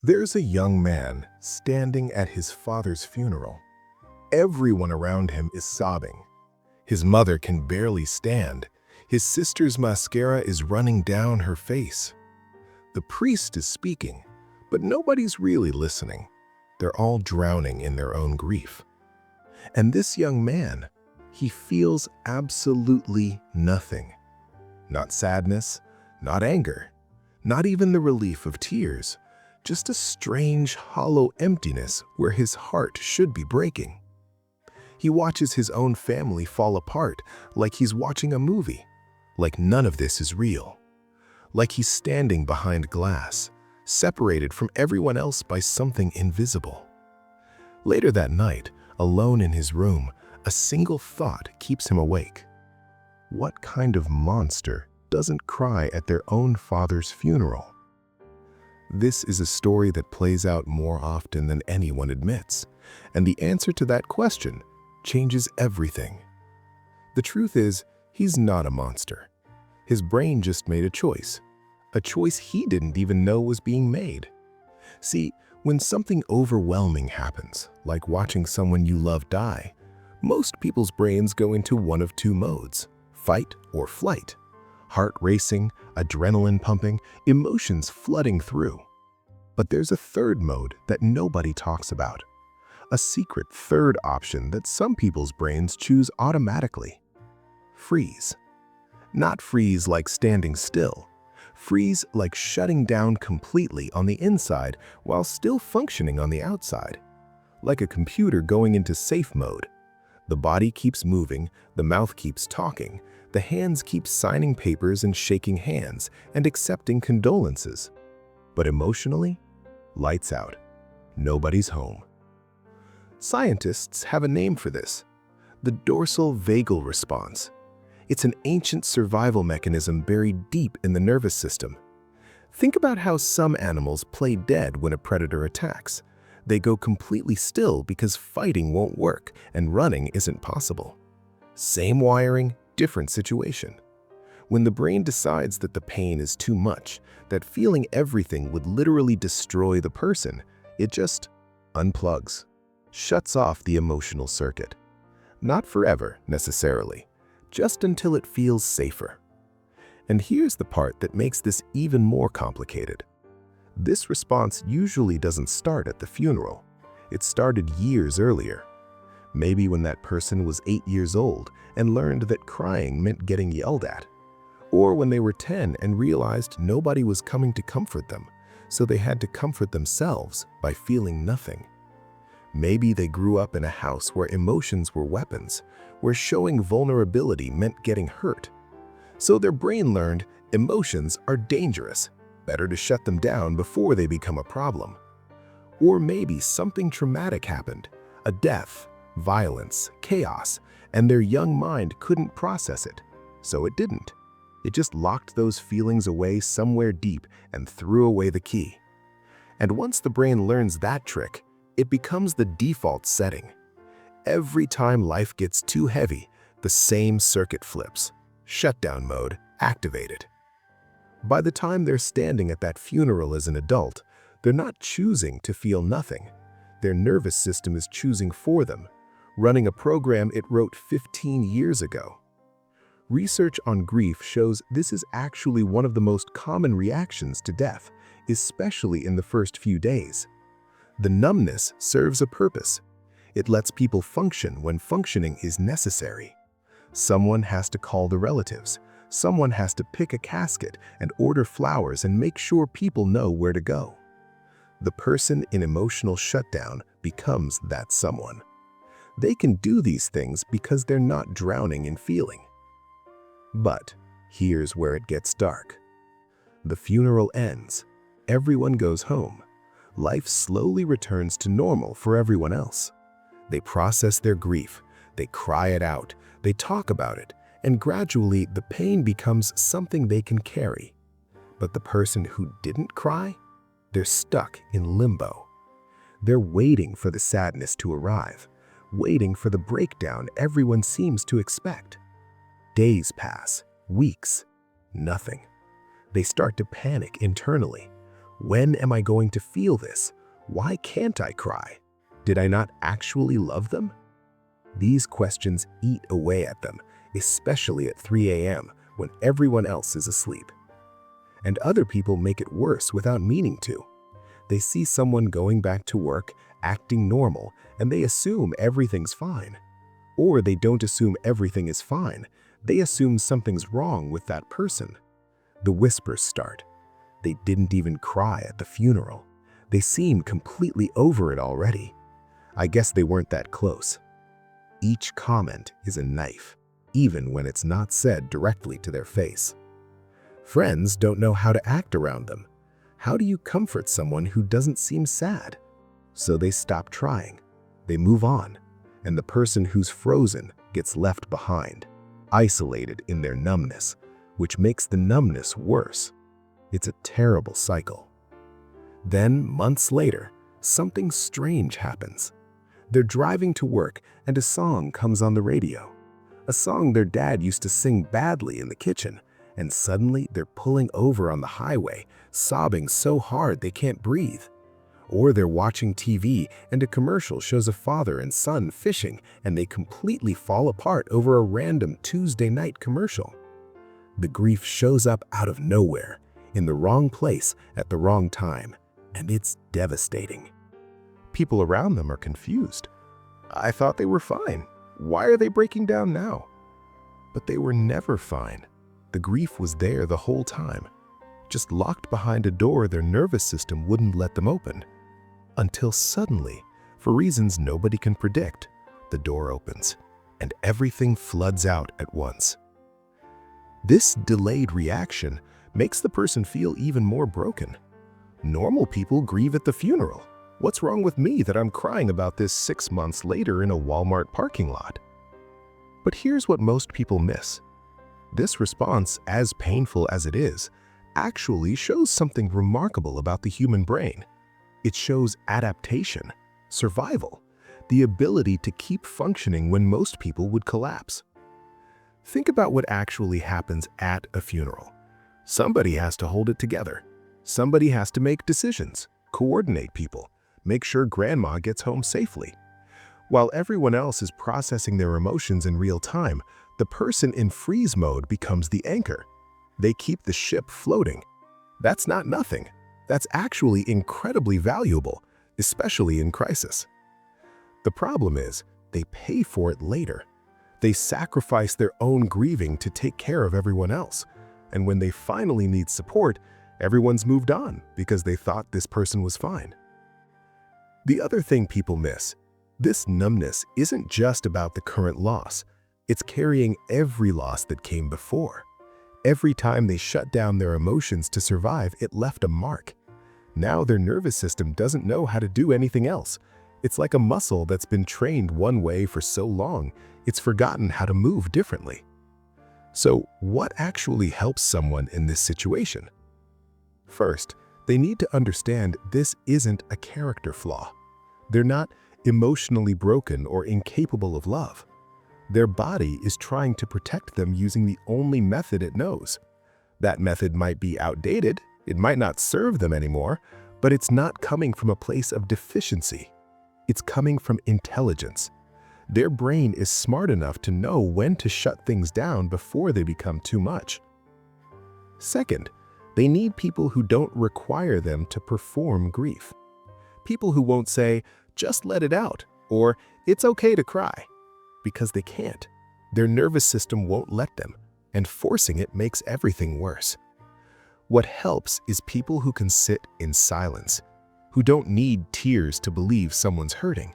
There's a young man standing at his father's funeral. Everyone around him is sobbing. His mother can barely stand. His sister's mascara is running down her face. The priest is speaking, but nobody's really listening. They're all drowning in their own grief. And this young man, he feels absolutely nothing. Not sadness, not anger, not even the relief of tears. Just a strange, hollow emptiness where his heart should be breaking. He watches his own family fall apart like he's watching a movie, like none of this is real, like he's standing behind glass, separated from everyone else by something invisible. Later that night, alone in his room, a single thought keeps him awake. What kind of monster doesn't cry at their own father's funeral? This is a story that plays out more often than anyone admits, and the answer to that question changes everything. The truth is, he's not a monster. His brain just made a choice he didn't even know was being made. See, when something overwhelming happens, like watching someone you love die, most people's brains go into one of two modes: fight or flight. Heart racing, adrenaline pumping, emotions flooding through. But there's a third mode that nobody talks about. A secret third option that some people's brains choose automatically. Freeze. Not freeze like standing still. Freeze like shutting down completely on the inside while still functioning on the outside. Like a computer going into safe mode. The body keeps moving, the mouth keeps talking, the hands keep signing papers and shaking hands and accepting condolences. But emotionally, lights out. Nobody's home. Scientists have a name for this: the dorsal vagal response. It's an ancient survival mechanism buried deep in the nervous system. Think about how some animals play dead when a predator attacks. They go completely still because fighting won't work and running isn't possible. Same wiring, different situation. When the brain decides that the pain is too much, that feeling everything would literally destroy the person, it just unplugs, shuts off the emotional circuit. Not forever, necessarily, just until it feels safer. And here's the part that makes this even more complicated. This response usually doesn't start at the funeral. It started years earlier. Maybe when that person was 8 years old and learned that crying meant getting yelled at. Or when they were 10 and realized nobody was coming to comfort them, so they had to comfort themselves by feeling nothing. Maybe they grew up in a house where emotions were weapons, where showing vulnerability meant getting hurt. So their brain learned emotions are dangerous, better to shut them down before they become a problem. Or maybe something traumatic happened, a death, violence, chaos, and their young mind couldn't process it, so it didn't. It just locked those feelings away somewhere deep and threw away the key. And once the brain learns that trick, it becomes the default setting. Every time life gets too heavy, the same circuit flips. Shutdown mode activated. By the time they're standing at that funeral as an adult, they're not choosing to feel nothing. Their nervous system is choosing for them, running a program it wrote 15 years ago. Research on grief shows this is actually one of the most common reactions to death, especially in the first few days. The numbness serves a purpose. It lets people function when functioning is necessary. Someone has to call the relatives. Someone has to pick a casket and order flowers and make sure people know where to go. The person in emotional shutdown becomes that someone. They can do these things because they're not drowning in feeling. But here's where it gets dark. The funeral ends. Everyone goes home. Life slowly returns to normal for everyone else. They process their grief, they cry it out, they talk about it, and gradually the pain becomes something they can carry. But the person who didn't cry, they're stuck in limbo. They're waiting for the sadness to arrive, waiting for the breakdown everyone seems to expect. Days pass, weeks, nothing. They start to panic internally. When am I going to feel this? Why can't I cry? Did I not actually love them? These questions eat away at them, especially at 3 a.m. when everyone else is asleep. And other people make it worse without meaning to. They see someone going back to work, acting normal, and they assume everything's fine. Or they don't assume everything is fine. They assume something's wrong with that person. The whispers start. They didn't even cry at the funeral. They seem completely over it already. I guess they weren't that close. Each comment is a knife, even when it's not said directly to their face. Friends don't know how to act around them. How do you comfort someone who doesn't seem sad? So they stop trying. They move on, and the person who's frozen gets left behind, isolated in their numbness, which makes the numbness worse. It's a terrible cycle. Then, months later, something strange happens. They're driving to work and a song comes on the radio. A song their dad used to sing badly in the kitchen, and suddenly they're pulling over on the highway, sobbing so hard they can't breathe. Or they're watching TV and a commercial shows a father and son fishing and they completely fall apart over a random Tuesday night commercial. The grief shows up out of nowhere, in the wrong place at the wrong time, and it's devastating. People around them are confused. I thought they were fine. Why are they breaking down now? But they were never fine. The grief was there the whole time, just locked behind a door their nervous system wouldn't let them open. Until suddenly, for reasons nobody can predict, the door opens and everything floods out at once. This delayed reaction makes the person feel even more broken. Normal people grieve at the funeral. What's wrong with me that I'm crying about this 6 months later in a Walmart parking lot? But here's what most people miss. This response, as painful as it is, actually shows something remarkable about the human brain. It shows adaptation, survival, the ability to keep functioning when most people would collapse. Think about what actually happens at a funeral. Somebody has to hold it together. Somebody has to make decisions, coordinate people, make sure grandma gets home safely. While everyone else is processing their emotions in real time, the person in freeze mode becomes the anchor. They keep the ship floating. That's not nothing. That's actually incredibly valuable, especially in crisis. The problem is, they pay for it later. They sacrifice their own grieving to take care of everyone else. And when they finally need support, everyone's moved on because they thought this person was fine. The other thing people miss, this numbness isn't just about the current loss. It's carrying every loss that came before. Every time they shut down their emotions to survive, it left a mark. Now their nervous system doesn't know how to do anything else. It's like a muscle that's been trained one way for so long, it's forgotten how to move differently. So, what actually helps someone in this situation? First, they need to understand this isn't a character flaw. They're not emotionally broken or incapable of love. Their body is trying to protect them using the only method it knows. That method might be outdated, it might not serve them anymore, but it's not coming from a place of deficiency. It's coming from intelligence. Their brain is smart enough to know when to shut things down before they become too much. Second, they need people who don't require them to perform grief. People who won't say, "Just let it out," or "It's okay to cry," because they can't. Their nervous system won't let them, and forcing it makes everything worse. What helps is people who can sit in silence, who don't need tears to believe someone's hurting,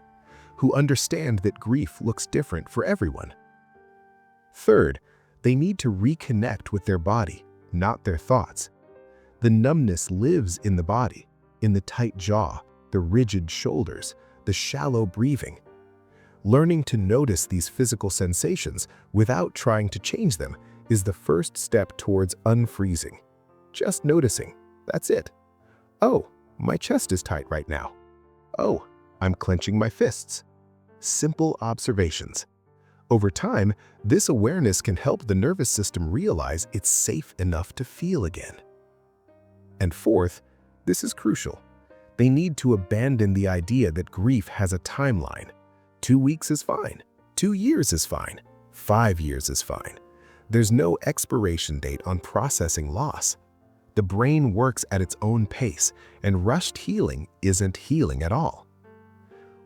who understand that grief looks different for everyone. Third, they need to reconnect with their body, not their thoughts. The numbness lives in the body, in the tight jaw, the rigid shoulders, the shallow breathing. Learning to notice these physical sensations without trying to change them is the first step towards unfreezing. Just noticing, that's it. Oh, my chest is tight right now. Oh, I'm clenching my fists. Simple observations. Over time, this awareness can help the nervous system realize it's safe enough to feel again. And fourth, This is crucial. They need to abandon the idea that grief has a timeline. 2 weeks is fine. 2 years is fine. 5 years is fine. There's no expiration date on processing loss. The brain works at its own pace, and rushed healing isn't healing at all.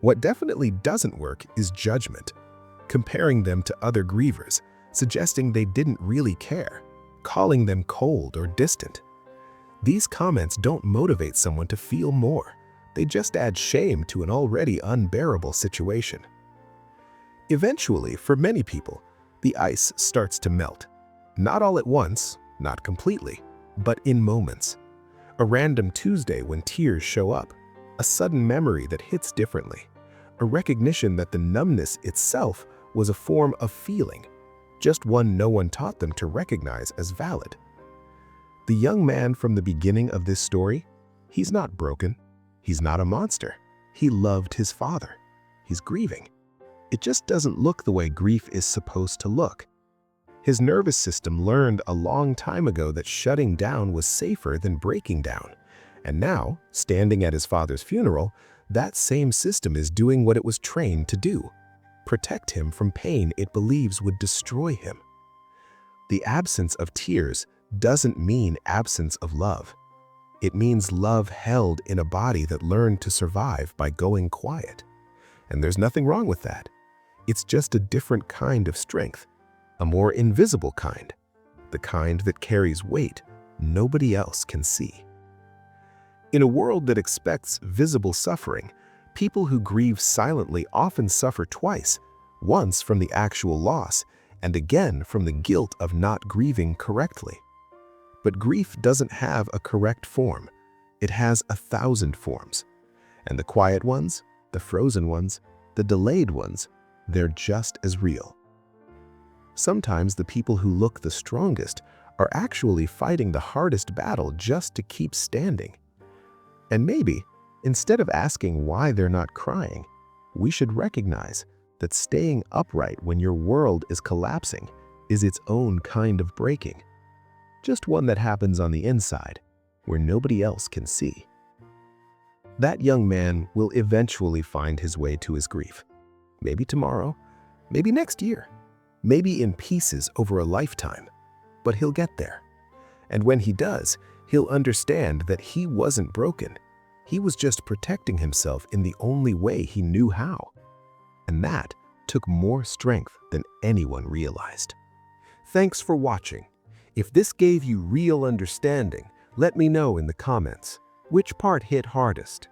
What definitely doesn't work is judgment, comparing them to other grievers, suggesting they didn't really care, calling them cold or distant. These comments don't motivate someone to feel more. They just add shame to an already unbearable situation. Eventually, for many people, the ice starts to melt. Not all at once, not completely, but in moments. A random Tuesday when tears show up, a sudden memory that hits differently, a recognition that the numbness itself was a form of feeling, just one no one taught them to recognize as valid. The young man from the beginning of this story, he's not broken. He's not a monster. He loved his father. He's grieving. It just doesn't look the way grief is supposed to look. His nervous system learned a long time ago that shutting down was safer than breaking down. And now, standing at his father's funeral, that same system is doing what it was trained to do: protect him from pain it believes would destroy him. The absence of tears doesn't mean absence of love. It means love held in a body that learned to survive by going quiet. And there's nothing wrong with that. It's just a different kind of strength, a more invisible kind, the kind that carries weight nobody else can see. In a world that expects visible suffering, people who grieve silently often suffer twice, once from the actual loss and again from the guilt of not grieving correctly. But grief doesn't have a correct form. It has 1,000 forms. And the quiet ones, the frozen ones, the delayed ones, they're just as real. Sometimes the people who look the strongest are actually fighting the hardest battle just to keep standing. And maybe, instead of asking why they're not crying, we should recognize that staying upright when your world is collapsing is its own kind of breaking. Just one that happens on the inside, where nobody else can see. That young man will eventually find his way to his grief. Maybe tomorrow, maybe next year, maybe in pieces over a lifetime, but he'll get there. And when he does, he'll understand that he wasn't broken. He was just protecting himself in the only way he knew how. And that took more strength than anyone realized. Thanks for watching. If this gave you real understanding, let me know in the comments which part hit hardest.